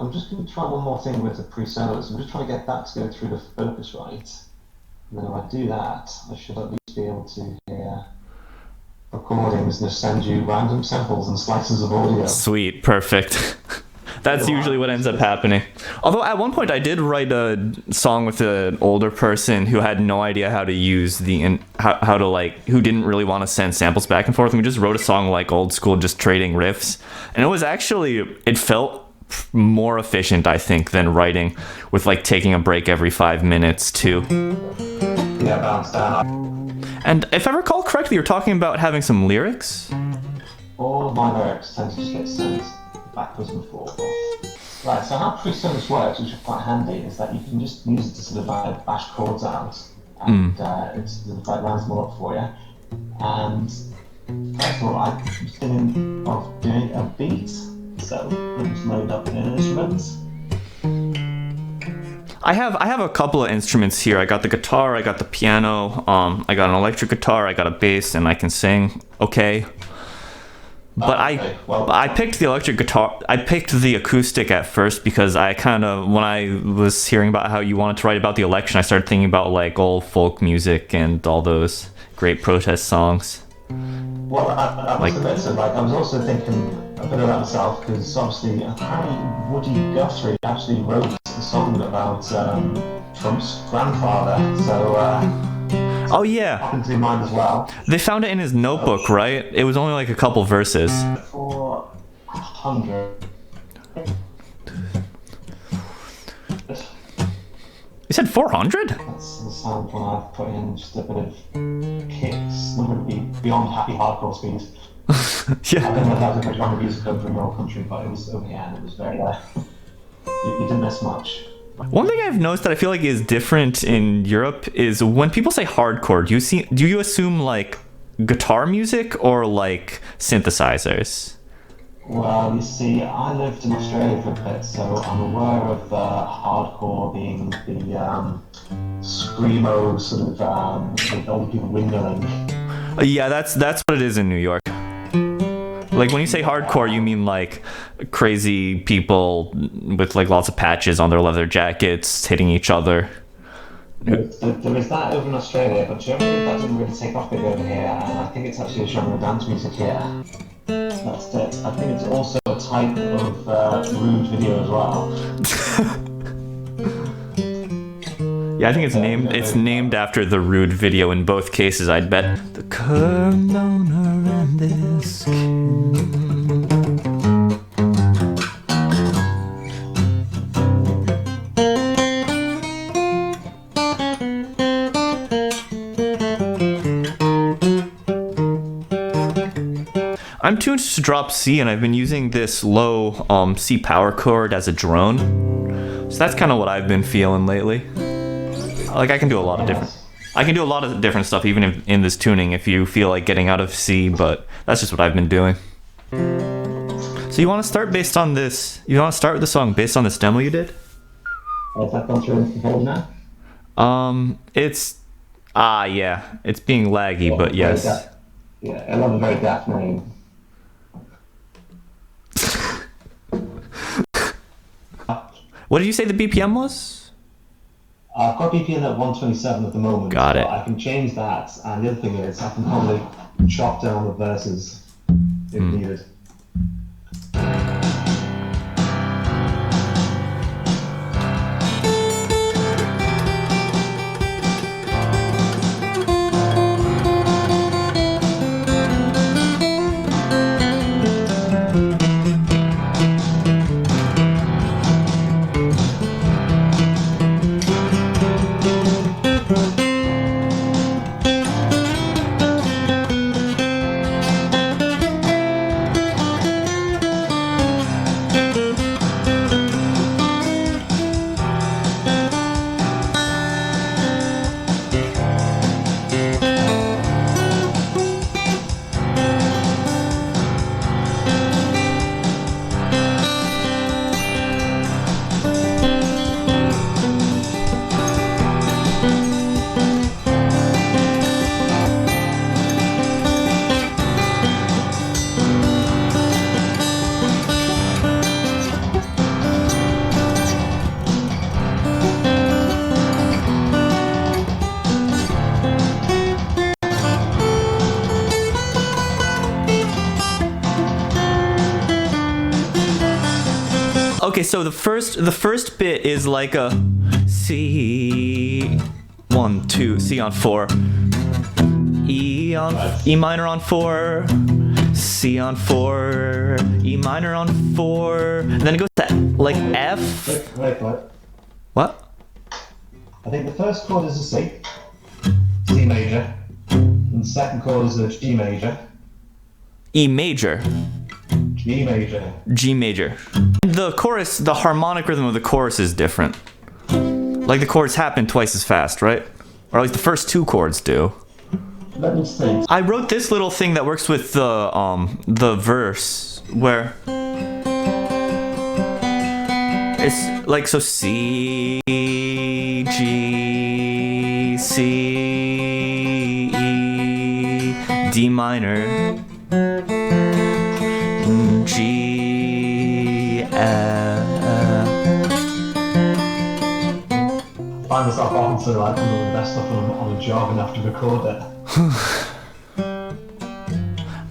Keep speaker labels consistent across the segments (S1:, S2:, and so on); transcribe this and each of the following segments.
S1: I'm just going to try one more thing with the pre-solos. I'm just trying to get that to go through the focus right. And then if I do that, I should at least be able to hear recordings and just send you random samples and slices of audio.
S2: Sweet, perfect. That's usually what ends up happening. Although at one point I did write a song with an older person who had no idea how to use how to like, who didn't really want to send samples back and forth. And we just wrote a song like old school, just trading riffs. And it felt more efficient, I think, than writing with like taking a break every 5 minutes too.
S1: Yeah, bounce down.
S2: And if I recall correctly, you're talking about having some lyrics?
S1: All of my lyrics tend to just get sent backwards and forwards. Right, so how PreSonus works, which is quite handy, is that you can just use it to sort of like bash chords out, and it sort of like rounds them all up for you. And first of all, I'm just thinking of doing a beat, so let's load up an instrument.
S2: I have a couple of instruments here. I got the guitar, I got the piano, I got an electric guitar, I got a bass, and I can sing okay. But I picked the electric guitar. I picked the acoustic at first because I kind of, when I was hearing about how you wanted to write about the election, I started thinking about like old folk music and all those great protest songs.
S1: Well, I must admit, so like I was also thinking a bit about myself, because obviously apparently Woody Guthrie actually wrote a song about Trump's grandfather, so
S2: oh yeah,
S1: happened to be mine as well.
S2: They found it in his notebook, right? It was only like a couple verses.
S1: 400.
S2: You said 400?
S1: That's the sound when I've put in just a bit of kicks, not going to be beyond happy hardcore speed.
S2: Yeah.
S1: I don't know if that was a bit longer music over in your country, but it was over here and it was very you didn't miss much.
S2: One thing I've noticed that I feel like is different in Europe is when people say hardcore, do you assume like guitar music or like synthesizers?
S1: Well, you see, I lived in Australia for a bit, so I'm aware of hardcore being the screamo sort of with old people windmilling.
S2: Yeah, that's what it is in New York. Like when you say hardcore, you mean like crazy people with like lots of patches on their leather jackets hitting each other.
S1: There is that over in Australia, but generally that doesn't really take off big over here, and I think it's actually a genre of dance music here. That's it. I think it's also a type of rude video as well.
S2: Yeah, I think it's named after the Rude video in both cases, I'd bet. The curved owner and this I'm tuned to drop C, and I've been using this low C power chord as a drone. So that's kind of what I've been feeling lately. Like I can do a lot of different stuff even in this tuning if you feel like getting out of C, but that's just what I've been doing. So you want to start based on this? You want to start with the song based on this demo you did?
S1: Has that gone through the hold now?
S2: Yeah, it's being laggy, but yes.
S1: Yeah, I love a very daft name.
S2: What did you say the BPM was?
S1: I've got BPM at 127 at the moment.
S2: Got it.
S1: I can change that, and the other thing is I can probably chop down the verses if needed.
S2: Okay, so the first bit is like a C, 1, 2, C on 4, E minor on 4, C on 4, E minor on 4, and then it goes to like F.
S1: Wait.
S2: What?
S1: I think the first chord is a C, C major, and the second chord is a G major.
S2: E major.
S1: G major.
S2: G major. The chorus, the harmonic rhythm of the chorus is different. Like the chords happen twice as fast, right? Or at least the first two chords do.
S1: Let me think.
S2: I wrote this little thing that works with the verse where it's like so C G C E D minor G F.
S1: Find myself often to like one of the best stuff on a job and have to record it.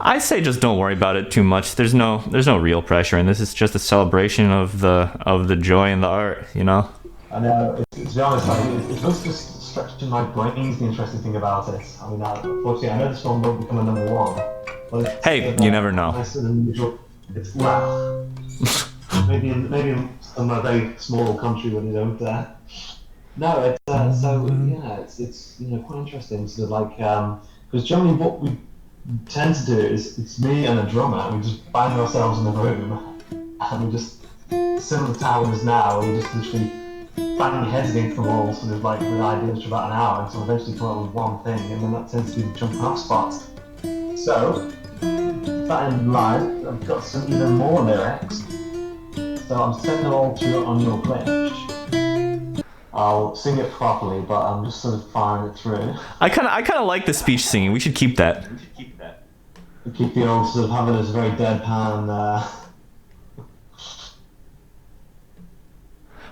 S2: I say just don't worry about it too much. There's no real pressure, and this is just a celebration of the joy in the art, you know.
S1: I know. To be honest, like, it's just stretching my brains. The interesting thing about it. I mean, unfortunately, I know this one won't become a number one. But
S2: Hey, you never know.
S1: It's well, maybe in some very small country when you don't. No, it's so yeah, it's quite interesting. So like, because generally what we tend to do is it's me and a drummer. We just find ourselves in a room and we just similar to how it is now. We just literally bang your heads against the wall, sort of like with ideas for about an hour, and so eventually come up with one thing, and then that tends to be the jumping off spot. So that in live, I've got some even more lyrics. So I'm sending them all to you on your glitch. I'll sing it properly, but I'm just sort of firing it through.
S2: I kind of like the speech singing. We should keep that.
S1: Keep the old sort of having this very deadpan.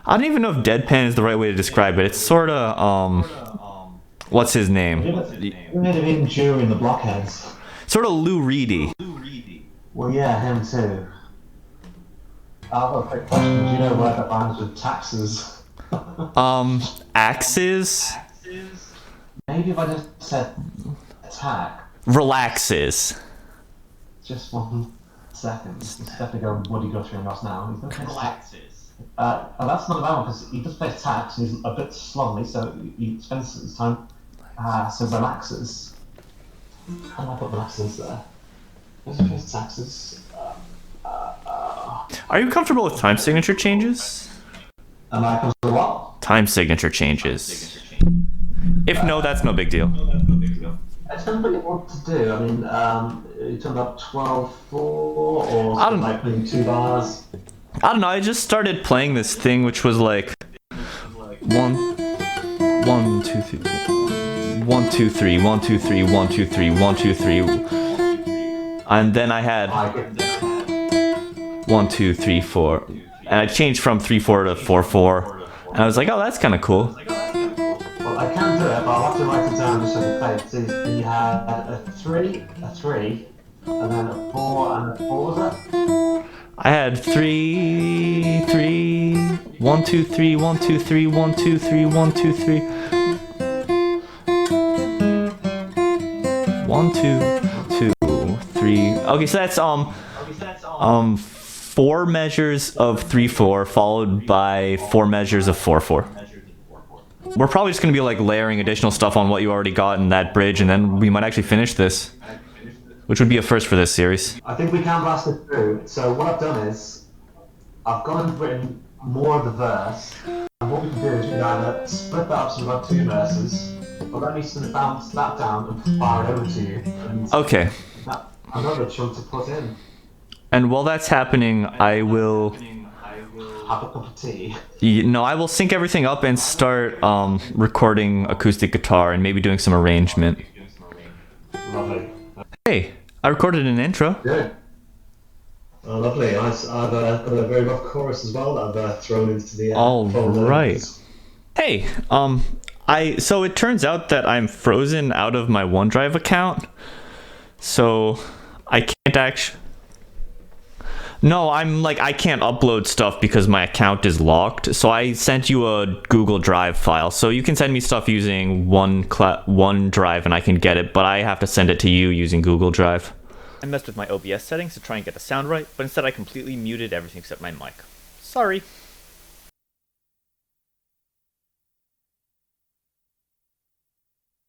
S2: I don't even know if deadpan is the right way to describe it. It's sort of what's his name?
S1: We made him even during the Blockheads.
S2: Sort of Lou Reedy.
S1: Well, yeah, him too. I've got a quick question. Do you know where that rhymes with taxes?
S2: Axes.
S1: Maybe if I just said attack.
S2: Relaxes.
S1: Just 1 second. It's definitely going Woody Guthrie and Ross now.
S3: Relaxes.
S1: That's not a bad one because he does play tax and he's a bit slovenly, so he spends his time. So relaxes. How do I put relaxes there? Does he play taxes?
S2: Are you comfortable with time signature changes?
S1: Am I comfortable with what?
S2: Time signature changes. If no, that's no big deal.
S1: It's depends what you want to do. I mean, you talking about 12/4 or
S2: I don't-
S1: like playing 2 bars?
S2: I don't know. I just started playing this thing, which was like 1, 2, 3, 1, 2, 3, 1, 2, 3, 1, 2, 3, 1, 2, 3, and then I had 1, 2, 3, 4, and I changed from 3/4 to 4/4, and I was like, oh, that's kind of cool.
S1: Well, I can do it, but I'll have to write it down just so I can play it. So you had a 3, and then a 4, and a 4, was it?
S2: I had 3, 3, 1, 2, 3, 1, 2, 3, 1, 2, 3, 1, 2, 3. 1, 2, 2, 3. Okay, so that's 4 measures of 3/4 followed by 4 measures of 4/4. We're probably just gonna be like layering additional stuff on what you already got in that bridge, and then we might actually finish this, which would be a first for this series.
S1: I think we can blast it through. So what I've done is, I've gone and written more of the verse, and what we can do is we can either split that up so we've got 2 verses, or let me sort of bounce that down and fire it over to you. And
S2: Okay,
S1: that, another chunk to put in.
S2: and while that's happening, I will.
S1: Have a cup of tea.
S2: I will sync everything up and start recording acoustic guitar and maybe doing some arrangement.
S1: Lovely.
S2: Hey, I recorded an intro.
S1: Good. Oh, lovely. I've got a very rough chorus as well that I've thrown into the.
S2: All
S1: folder.
S2: right. Hey, so it turns out that I'm frozen out of my OneDrive account, so I can't actually. No, I can't upload stuff because my account is locked. So I sent you a Google Drive file. So you can send me stuff using OneDrive and I can get it, but I have to send it to you using Google Drive.
S3: I messed with my OBS settings to try and get the sound right, but instead I completely muted everything except my mic. Sorry.